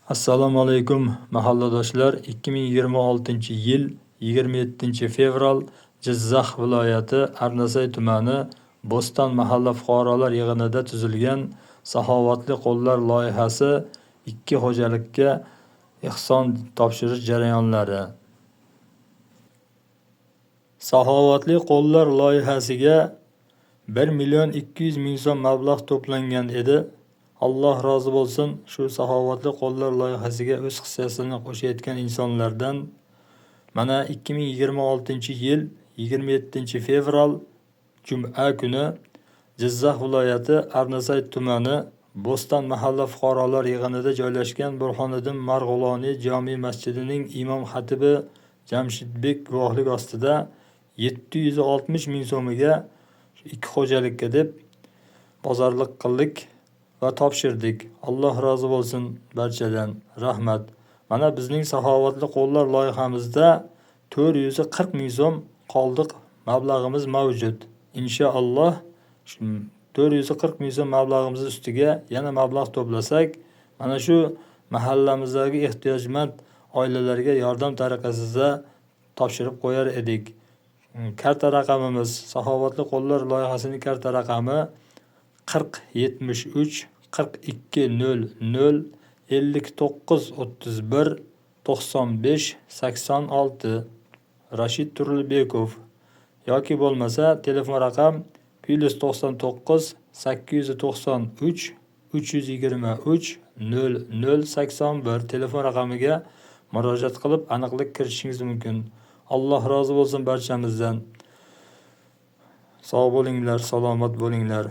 Assalomu alaykum mahalladoshlar. 2026-yil 27-fevral Jizzax viloyati Arnasay tumani Bo'ston mahalla fuqarolar yig'inida tuzilgan Saxovatli qo'llar loyihasi 2 xo'jalikka ehson topshirish jarayonlari. Saxovatli qo'llar loyihasiga 1,2 million so'm mablag' to'plangan edi. Alloh rozi bo'lsin, shu saxovatli qo'llar loyihasiga o'z hissasini qo'shayotgan insonlardan. Mana 2026-yil 27-fevral juma kuni Jizzax viloyati Arnasay tumani Bo'ston mahalla fuqarolar yig'inida joylashgan Burhoniddin Marg'iloniy jome masjidining imom xatibi Jamshidbek guvohlik ostida 760 ming so'miga 2 xo'jalikka deb bozorlik qildik va topshirdik. Alloh rozi bo'lsin barchadan. Rahmat. Mana bizning saxovatli qo'llar loyihamizda 440 ming so'm qoldiq mablag'imiz mavjud. Inshaalloh 440 ming so'm mablag'imiz ustiga yana mablag' to'plasak, mana shu mahallamizdagi ehtiyojmand oilalarga yordam tariqasida topshirib qo'yar edik. Karta raqamimiz, saxovatli qo'llar loyihasining karta raqami 4073 4200 5931 95 86 Rashid Turilbekov yoki bo'lmasa telefon raqam +99 893 323 0081 telefon raqamiga murojaat qilib aniqlik kiritishingiz mumkin. Alloh rozi bo'lsin barchamizdan. Sog' bo'linglar, salomat bo'linglar.